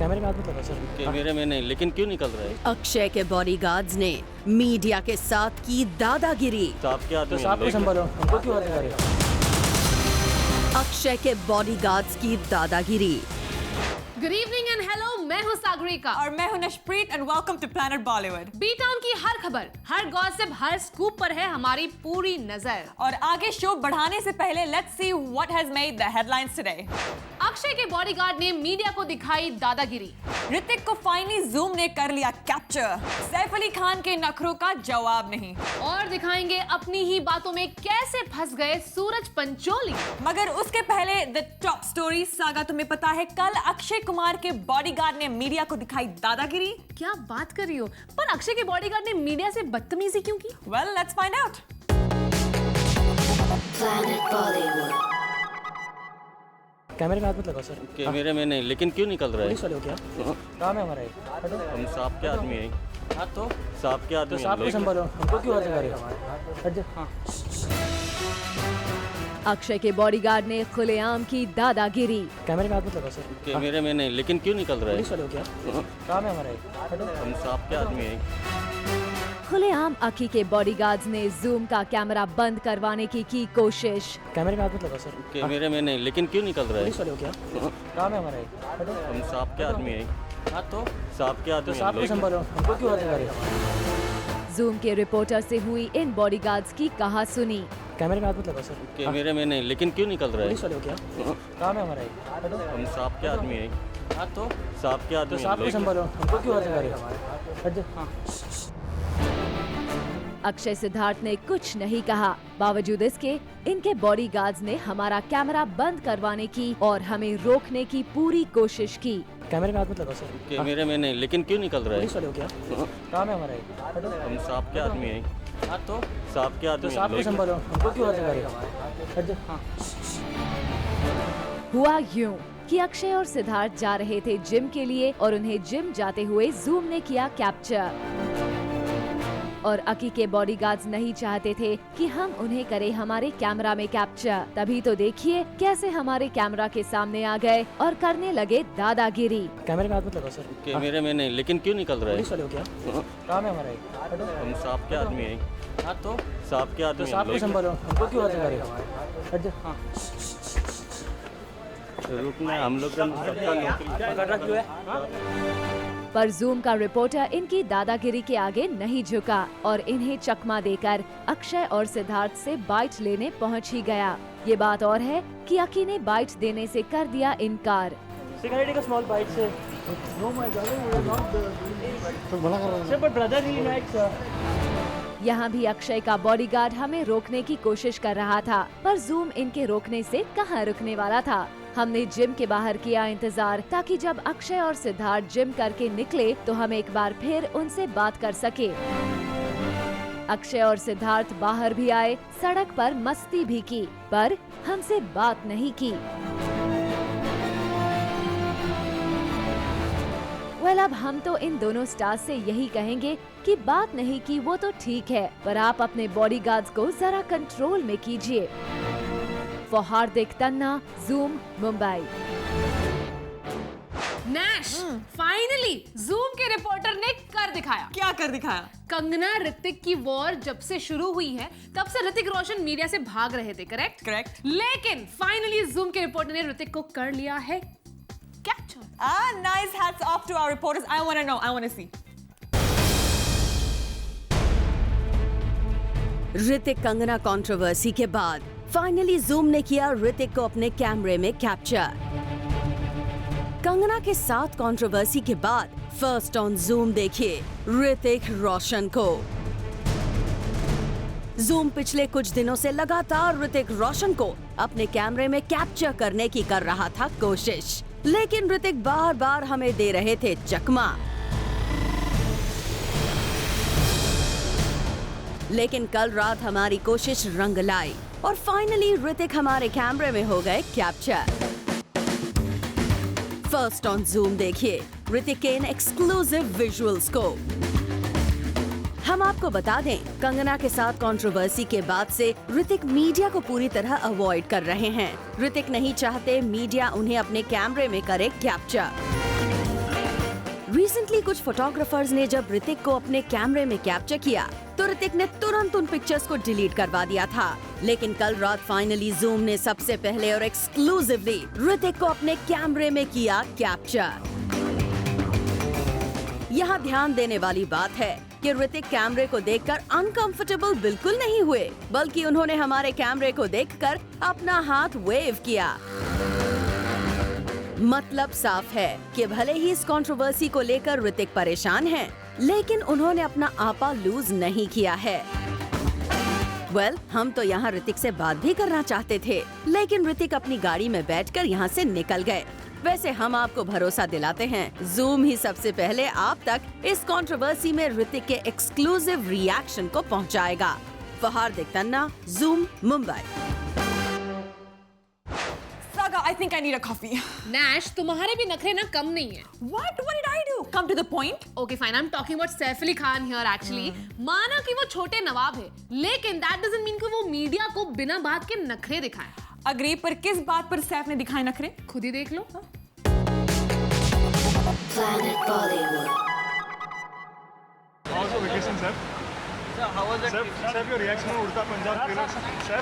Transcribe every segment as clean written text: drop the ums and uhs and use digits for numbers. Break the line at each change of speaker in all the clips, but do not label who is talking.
कैमरे में हाथ मत लगा सर।
कैमरे में नहीं, लेकिन क्यों निकल रहा है?
अक्षय के बॉडीगार्ड्स ने मीडिया के साथ की दादागिरी।
सांप के
तो
आदमी
सांप को संभालो, हमको क्यों हाथ लगा रहे हो?
अक्षय के बॉडीगार्ड्स की दादागिरी।
गुड इवनिंग एंड हेलो, मैं हूँ सागरिका
और मैं हूँ Nashpreet and welcome to planet Bollywood.
B town की हर खबर, हर गॉसिप, हर स्कूप पर है हमारी पूरी नजर।
और आगे शो बढ़ाने से पहले let's see what has made the headlines today.
Akshay के बॉडीगार्ड ने मीडिया को दिखाई दादागिरी।
ऋतिक को फाइनली जूम ने कर लिया कैप्चर। सैफ अली खान के नखरों का जवाब नहीं।
और दिखाएंगे अपनी ही बातों में कैसे फंस गए सूरज पंचोली।
मगर उसके पहले द टॉप स्टोरी। सागा, तुम्हें पता है कल अक्षय कुमार के बॉडीगार्ड ने मीडिया को दिखाई दादागिरी?
क्या बात कर रही हो? पर अक्षय के बॉडीगार्ड ने मीडिया से बदतमीजी क्यों की?
Well, let's find out.
कैमरे में हाथ मत लगा सर।
कैमरे में नहीं, लेकिन क्यों निकल रहा है?
पुलिस वाले हो क्या? काम है हमारा ये। हटो।
हम सांप के आदमी हैं।
हाँ तो
सांप के
तो
आदमी
सांप को संभालो, हमको क्यों हाथ लगा रहे हो? हट जा। हाँ।
अक्षय के बॉडीगार्ड ने खुलेआम की दादागिरी।
कैमरे में हाथ मत लगा सर।
कैमरे में नहीं, लेकिन क्यों निकल रहा
पुलिस
है?
वाले हो क्या? काम है हमारा ये। हटो।
हम सांप के आदमी हैं।
खुलेआम अकी के बॉडीगार्ड्स ने जूम का कैमरा बंद करवाने की कोशिश।
कैमरे में हाथ मत लगा सर।
कैमरे में नहीं, लेकिन क्यों निकल रहा
पुलिस
है?
वाले हो क्या? काम है हमारा ये। हटो।
हम सांप के आदमी हैं।
हाँ तो
सांप के
तो
आदमी
सांप को संभालो, हमको क्यों हाथ लगा रहे हो?
जूम के रिपोर्टर से हुई इन बॉडीगार्ड्स की कहा सुनी।
कैमरे में हाथ मत लगा सर।
कैमरे में नहीं, लेकिन क्यों निकल रहा
पुलिस
है?
वाले हो क्या? काम है हमारा ये। हटो।
हम सांप के आदमी हैं।
हाँ तो
सांप के
तो
आदमी
सांप को संभालो, हमको क्यों हाथ लगा रहे हो? हट जा। हाँ।
अक्षय सिद्धार्थ ने कुछ नहीं कहा, बावजूद इसके इनके बॉडीगार्ड्स ने हमारा कैमरा बंद करवाने की और हमें रोकने की पूरी कोशिश की।
कैमरे में हाथ मत लगा सर।
कैमरे में नहीं, लेकिन क्यों निकल रहा है?
पुलिस वाले हो क्या? काम है हमारा ये। हटो।
हम सांप के आदमी हैं।
हाँ तो
सांप के
तो
आदमी
सांप को संभालो, हमको क्यों हाथ लगा रहे हो? हट जा। हाँ।
हुआ यूं कि अक्षय और सिद्धार्थ जा रहे थे जिम के लिए और उन्हें जिम जाते हुए जूम ने किया कैप्चर। और अकी के बॉडीगार्ड्स नहीं चाहते थे कि हम उन्हें करें हमारे कैमरा में कैप्चर। तभी तो देखिए कैसे हमारे कैमरा के सामने आ गए और करने लगे दादागिरी।
कैमरे में हाथ मत लगा सर।
कैमरे में नहीं, लेकिन क्यों निकल रहा
पुलिस
है?
वाले हो क्या? काम है हमारा ये। हटो।
हम सांप के आदमी हैं।
हाँ तो
सांप के
तो
आदमी
सांप को संभालो, हमको क्यों हाथ लगा रहे हो? हट जा। हाँ।
रुकना, हम लोग का सबका नौकरी।
पकड़ रहा क्यों है?
पर जूम का रिपोर्टर इनकी दादागिरी के आगे नहीं झुका और इन्हें चकमा देकर अक्षय और सिद्धार्थ से बाइट लेने पहुंच ही गया। ये बात और है कि अकी ने बाइट देने से कर दिया इनकार।
सिक्योरिटी का स्मॉल बाइट से। No my God, we are not तो बड़ा कर रहा है। बट ब्रदर ही लाइक्स।
यहाँ भी अक्षय का बॉडीगार्ड हमें रोकने की कोशिश कर रहा था, पर जूम इनके रोकने से कहाँ रुकने वाला था। हमने जिम के बाहर किया इंतजार ताकि जब अक्षय और सिद्धार्थ जिम करके निकले तो हम एक बार फिर उनसे बात कर सके। अक्षय और सिद्धार्थ बाहर भी आए, सड़क पर मस्ती भी की, पर हमसे बात नहीं की। वेल, अब हम तो इन दोनों स्टार्स से यही कहेंगे कि बात नहीं की वो तो ठीक है, पर आप अपने बॉडीगार्ड्स को जरा कंट्रोल में कीजिए। For Hardik Tanna, zoom, Mumbai.
Nash, finally zoom के रिपोर्टर ने कर दिखाया।
क्या कर दिखाया?
कंगना ऋतिक की वॉर जब से शुरू हुई है तब से ऋतिक रोशन मीडिया से भाग रहे थे, करेक्ट?
करेक्ट।
लेकिन फाइनली जूम के रिपोर्टर ने ऋतिक को कर लिया है capture.
Nice hats off to our reporters. I want to know. I want to see.
Hrithik Kangana controversy के बाद फाइनली जूम ने किया ऋतिक को अपने कैमरे में कैप्चर। कंगना के साथ कंट्रोवर्सी के बाद फर्स्ट ऑन जूम देखिए ऋतिक रोशन को। जूम पिछले कुछ दिनों से लगातार ऋतिक रोशन को अपने कैमरे में कैप्चर करने की कर रहा था कोशिश, लेकिन ऋतिक बार बार हमें दे रहे थे चकमा। लेकिन कल रात हमारी कोशिश रंग लाई और फाइनली ऋतिक हमारे कैमरे में हो गए कैप्चर। फर्स्ट ऑन जूम देखिए ऋतिक के इन एक्सक्लूसिव विजुअल्स को। हम आपको बता दें, कंगना के साथ कंट्रोवर्सी के बाद से ऋतिक मीडिया को पूरी तरह अवॉइड कर रहे हैं। ऋतिक नहीं चाहते मीडिया उन्हें अपने कैमरे में करे कैप्चर।
रिसेंटली कुछ फोटोग्राफर्स ने जब ऋतिक को अपने कैमरे में कैप्चर किया तो ऋतिक ने तुरंत उन पिक्चर्स को डिलीट करवा दिया था। लेकिन कल रात फाइनली जूम ने सबसे पहले और एक्सक्लूसिवली ऋतिक को अपने कैमरे में किया कैप्चर। यहाँ ध्यान देने वाली बात है कि ऋतिक कैमरे को देखकर अनकंफर्टेबल बिल्कुल नहीं हुए, बल्कि उन्होंने हमारे कैमरे को देखकर अपना हाथ वेव किया। मतलब साफ है कि भले ही इस कंट्रोवर्सी को लेकर ऋतिक परेशान हैं, लेकिन उन्होंने अपना आपा लूज नहीं किया है। हम तो यहाँ ऋतिक से बात भी करना चाहते थे, लेकिन ऋतिक अपनी गाड़ी में बैठकर यहाँ से निकल गए। वैसे हम आपको भरोसा दिलाते हैं, जूम ही सबसे पहले आप तक इस कंट्रोवर्सी में ऋतिक के एक्सक्लूसिव रिएक्शन को पहुँचाएगा। फहार्दिक तन्ना, zoom, Mumbai.
I think I need a coffee.
Nash, तुम्हारे भी नखरे ना कम नहीं है।
What did I do? Come to the point.
Okay, fine. I'm talking about Saif Ali Khan here actually. माना कि वो छोटे नवाब है, लेकिन that doesn't mean कि वो मीडिया को बिना बात के नखरे दिखाए।
अग्री, पर किस बात पर सैफ ने दिखाए नखरे?
खुद ही देख लो।
Planet Bollywood.
How's the vacation, sir? Sir, how was it? Sir, your reaction on Udta Punjab trailer, sir?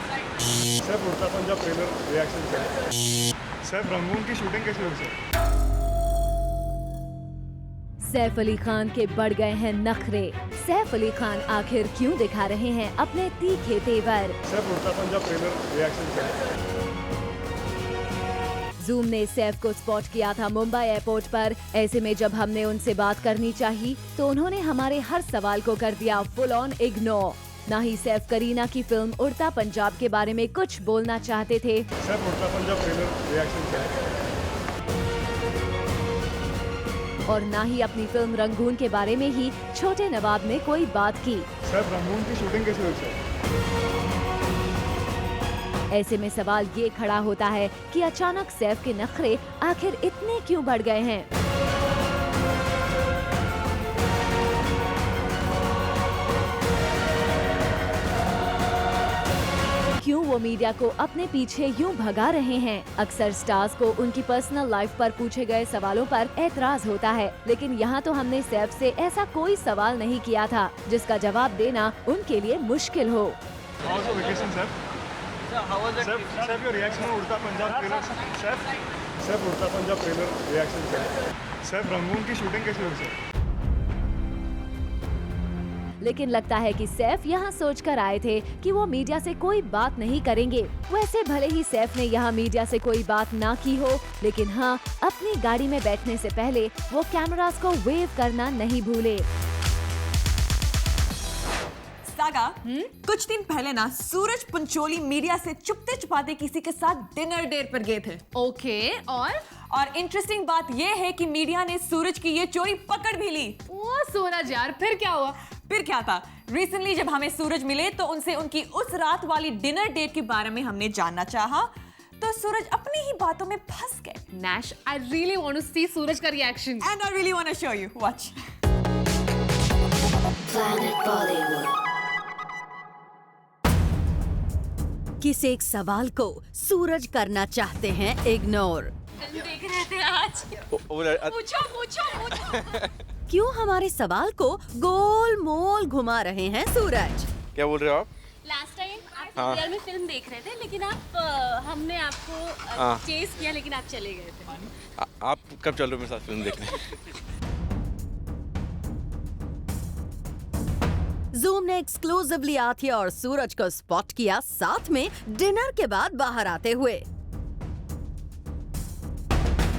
Sir, Udta Punjab trailer reaction, sir. Sir, Rangoon की शूटिंग कैसी हुई, सर?
सैफ अली खान के बढ़ गए हैं नखरे। सैफ अली खान आखिर क्यों दिखा रहे हैं अपने तीखे तेवर?
सर, उड़ता Punjab trailer reaction sir.
Zoom ने सैफ को स्पॉट किया था मुंबई एयरपोर्ट पर। ऐसे में जब हमने उनसे बात करनी चाहिए तो उन्होंने हमारे हर सवाल को कर दिया फुल ऑन इग्नोर। ना ही सैफ करीना की फिल्म उड़ता पंजाब के बारे में कुछ बोलना चाहते थे।
सर, उड़ता पंजाब ट्रेलर रिएक्शन सर।
और ना ही अपनी फिल्म रंगून के बारे में ही छोटे नवाब ने कोई बात की।
सर, रंगून की शूटिंग कैसी हुई, सर?
ऐसे में सवाल ये खड़ा होता है कि अचानक सैफ के नखरे आखिर इतने क्यों बढ़ गए हैं? क्यों वो मीडिया को अपने पीछे यूं भगा रहे हैं? अक्सर स्टार्स को उनकी पर्सनल लाइफ पर पूछे गए सवालों पर एतराज होता है, लेकिन यहाँ तो हमने सैफ से ऐसा कोई सवाल नहीं किया था जिसका जवाब देना उनके लिए मुश्किल हो।
How's the vacation, sir? Sir, your reaction on उड़ता पंजाब ट्रेलर, sir? Sir, उड़ता Punjab trailer reaction sir. Sir, Rangoon की शूटिंग कैसी हुई, सर?
लेकिन लगता है कि सैफ यहाँ सोचकर आए थे कि वो मीडिया से कोई बात नहीं करेंगे। वैसे भले ही सैफ ने यहाँ मीडिया से कोई बात ना की हो, लेकिन हाँ, अपनी गाड़ी में बैठने से पहले वो कैमरास को वेव करना नहीं भूले।
सागा, कुछ दिन पहले ना सूरज पंचोली मीडिया से चुपते छुपाते किसी के साथ डिनर डेट पर गए थे।
ओके, और
इंटरेस्टिंग बात ये है कि मीडिया ने सूरज की ये चोरी पकड़ भी ली।
वो सूरज यार, फिर क्या हुआ?
फिर क्या था, रिसेंटली जब हमें सूरज मिले तो उनसे उनकी उस रात वाली डिनर डेट के बारे में हमने जानना चाहा, तो सूरज अपनी ही बातों में फंस गए।
Nash, I really want to see सूरज का reaction.
And I really want to show you. Watch.
Planet Bollywood.
किस एक सवाल को सूरज करना चाहते हैं इग्नोर?
देख रहे थे आज। पूछो।
क्यों हमारे सवाल को गोल मोल घुमा रहे हैं सूरज?
क्या बोल रहे हो आप?
लास्ट टाइम आप सीरियल में फिल्म देख रहे थे, लेकिन हमने आपको चेस किया, लेकिन आप चले गए थे।
आप कब चल रहे हो मेरे साथ फिल्म देखने?
जूम ने एक्सक्लूसिवली आथिया और सूरज को स्पॉट किया साथ में डिनर के बाद बाहर आते हुए,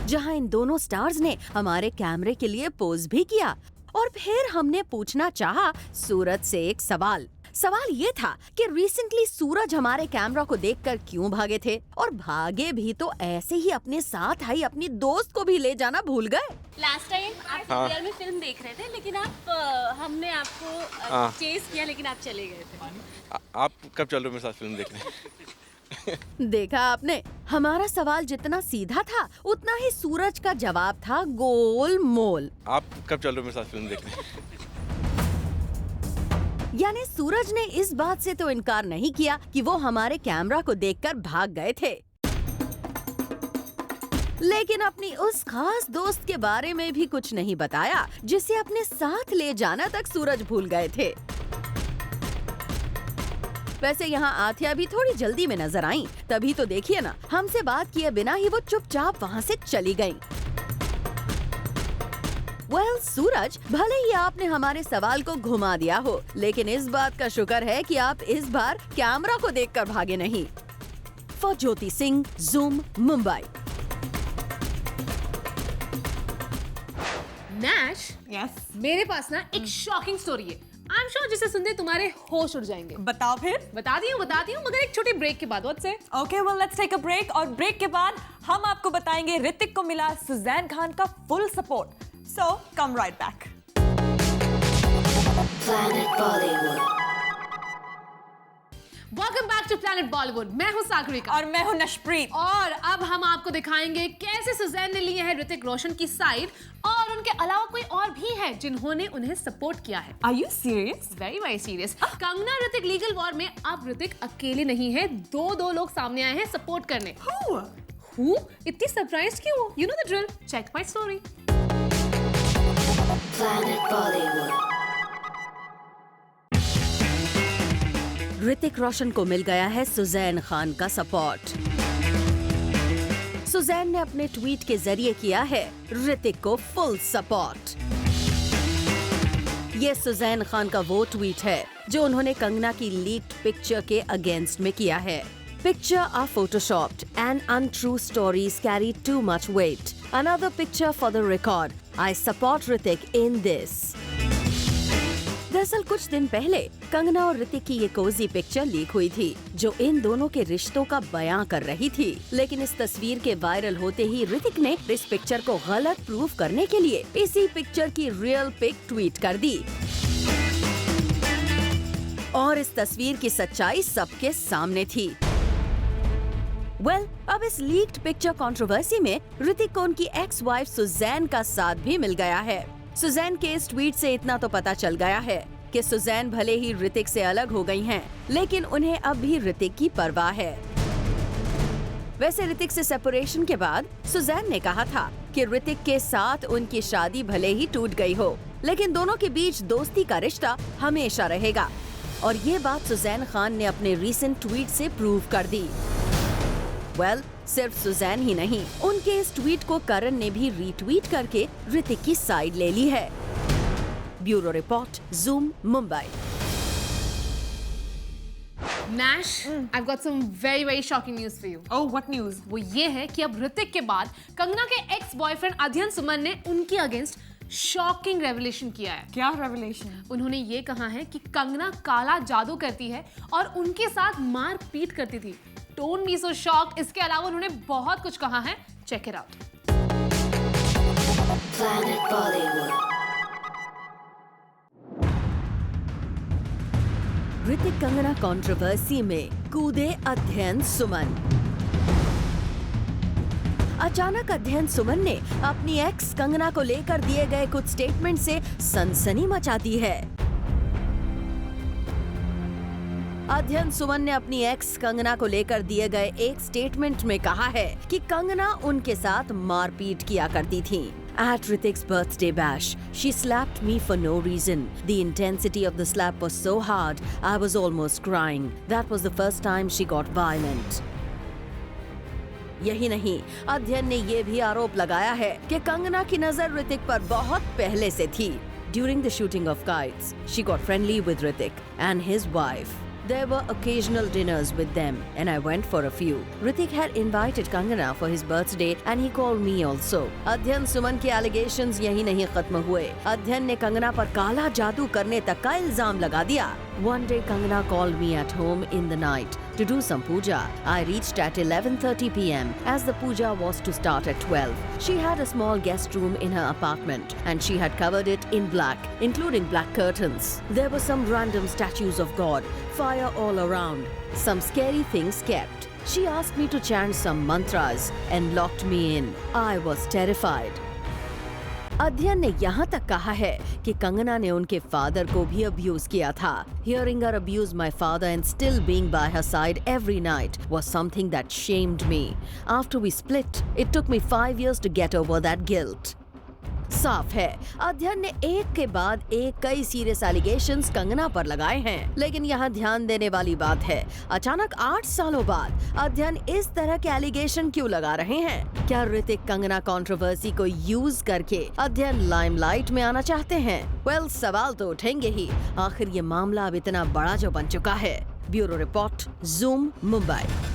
जहां इन दोनों स्टार्स ने हमारे कैमरे के लिए पोज भी किया। और फिर हमने पूछना चाहा सूरज से एक सवाल। सवाल ये था कि रिसेंटली सूरज हमारे कैमरा को देखकर क्यों भागे थे, और भागे भी तो ऐसे ही अपने साथ आई अपनी दोस्त को भी ले जाना भूल गए।
लास्ट टाइम आप सीरियल में फिल्म देख रहे थे, लेकिन हमने आपको चेस किया, लेकिन आप चले गए थे।
आप कब चल रहे हो मेरे साथ फिल्म देखने?
देखा आपने, हमारा सवाल जितना सीधा था उतना ही सूरज का जवाब था गोल मोल।
आप कब चल रहे हो मेरे साथ फिल्म देखने?
यानी सूरज ने इस बात से तो इनकार नहीं किया कि वो हमारे कैमरा को देखकर भाग गए थे, लेकिन अपनी उस खास दोस्त के बारे में भी कुछ नहीं बताया जिसे अपने साथ ले जाना तक सूरज भूल गए थे। वैसे यहाँ आथिया भी थोड़ी जल्दी में नजर आई, तभी तो देखिए ना, हमसे बात किए बिना ही वो चुपचाप वहाँ से चली गयी। सूरज, भले ही आपने हमारे सवाल को घुमा दिया हो, लेकिन इस बात का शुक्र है कि आप इस बार कैमरा को देखकर भागे नहीं। For Jyoti Singh, zoom, Mumbai.
Nash,
Yes.
मेरे पास ना एक शॉकिंग स्टोरी है। आई एम श्योर जिसे सुनते तुम्हारे होश उड़ जाएंगे।
बताओ फिर।
बताती हूँ मगर एक छोटी ब्रेक के बाद। से
Okay, well, let's take a break. और ब्रेक के बाद हम आपको बताएंगे ऋतिक को मिला सुजैन खान का full support. So, come right back.
Planet Bollywood.
Welcome back to planet Bollywood. मैं हूँ सागरिका
और मैं हूँ नशप्रीत।
और अब हम आपको दिखाएंगे कैसे सुजैन ने लिए है ऋतिक रोशन की साइड, और उनके अलावा कोई और भी है जिन्होंने उन्हें सपोर्ट किया है।
Are you serious?
Very very serious. Kangana Hrithik legal war में अब ऋतिक अकेले नहीं है, दो लोग सामने आए हैं सपोर्ट करने। Who? इतनी सरप्राइज क्यों? You know the drill. Check my story.
Planet Bollywood.
Hrithik Roshan को मिल गया है सुजैन खान का सपोर्ट। सुजैन ने अपने ट्वीट के जरिए किया है ऋतिक को फुल सपोर्ट। ये सुजैन खान का वो ट्वीट है जो उन्होंने कंगना की लीक्ड पिक्चर के अगेंस्ट में किया है। Picture are photoshopped and untrue stories carry too much weight. Another picture for the record. I support Hrithik in this. दरअसल कुछ दिन पहले कंगना और ऋतिक की ये कोजी पिक्चर लीक हुई थी जो इन दोनों के रिश्तों का बयां कर रही थी। लेकिन इस तस्वीर के वायरल होते ही ऋतिक ने इस पिक्चर को गलत प्रूव करने के लिए इसी पिक्चर की रियल पिक ट्वीट कर दी और इस तस्वीर की सच्चाई सबके सामने थी। अब इस लीक्ड पिक्चर कंट्रोवर्सी में ऋतिक को उनकी एक्स वाइफ सुजैन का साथ भी मिल गया है। सुजैन के इस ट्वीट से इतना तो पता चल गया है कि सुजैन भले ही ऋतिक से अलग हो गई हैं, लेकिन उन्हें अब भी ऋतिक की परवाह है। वैसे ऋतिक से सेपरेशन के बाद सुजैन ने कहा था कि ऋतिक के साथ उनकी शादी भले ही टूट गई हो, लेकिन दोनों के बीच दोस्ती का रिश्ता हमेशा रहेगा। और ये बात सुजैन खान ने अपने रीसेंट ट्वीट से प्रूव कर दी। सिर्फ सुजैन ही नहीं, उनके इस ट्वीट को करण ने भी रीट्वीट करके ऋतिक की साइड ले ली है। Bureau report, zoom, Mumbai.
Nash, I've got some very shocking news for you.
Oh, what news?
वो ये है कि अब ऋतिक के बाद कंगना के एक्स बॉयफ्रेंड अध्ययन सुमन ने उनके अगेंस्ट शॉकिंग रेवलेशन किया है।
क्या रेवलेशन?
उन्होंने ये कहा है कि कंगना काला जादू करती है और उनके साथ मार पीट करती थी। Don't be so shocked. इसके अलावा उन्होंने बहुत कुछ कहा है। Check it out.
Planet Bollywood.
Hrithik Kangana controversy में कूदे अध्ययन सुमन। अचानक अध्ययन सुमन ने अपनी एक्स कंगना को लेकर दिए गए कुछ स्टेटमेंट से सनसनी मचा दी है। अध्ययन सुमन ने अपनी एक्स कंगना को लेकर दिए गए एक स्टेटमेंट में कहा है कि कंगना उनके साथ मारपीट किया करती थी। At Hrithik's birthday bash, she slapped me for no reason. The intensity of the slap was so hard, I was almost crying. That was the first time she got violent. यही नहीं, अध्ययन ने ये भी आरोप लगाया है कि कंगना की नजर ऋतिक पर बहुत पहले से थी। During the shooting of Kites, she got friendly with Hrithik and his wife. There were occasional dinners with them and I went for a few. Hrithik had invited Kangana for his birthday and he called me also. अध्ययन सुमन के allegations यही नहीं खत्म हुए। अध्ययन ने कंगना पर काला जादू करने तक का इल्जाम लगा दिया। One day Kangana called me at home in the night to do some puja. I reached at 11:30 p.m. as the puja was to start at 12. She had a small guest room in her apartment and she had covered it in black, including black curtains. There were some random statues of God, fire all around, some scary things kept. She asked me to chant some mantras and locked me in. I was terrified. अध्ययन ने यहाँ तक कहा है कि कंगना ने उनके father को भी अब्यूज किया था। Hearing her abuse my father and still being by her side every night was something that shamed me. After we split, it took me 5 years to get over that guilt. साफ है, अध्ययन ने एक के बाद एक कई सीरियस एलिगेशंस कंगना पर लगाए हैं, लेकिन यहाँ ध्यान देने वाली बात है, अचानक 8 सालों बाद अध्ययन इस तरह के एलिगेशन क्यों लगा रहे हैं? क्या ऋतिक कंगना कंट्रोवर्सी को यूज करके अध्ययन लाइमलाइट में आना चाहते हैं? वेल, सवाल तो उठेंगे ही, आखिर ये मामला अब इतना बड़ा जो बन चुका है। Bureau report, zoom, Mumbai.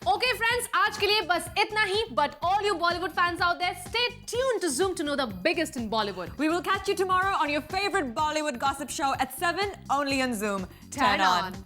Okay friends, आज के लिए बस इतना ही, but all you Bollywood fans out there, stay tuned to Zoom to know the biggest in Bollywood.
We will catch you tomorrow on your favorite Bollywood gossip show at 7, only on Zoom. Turn on.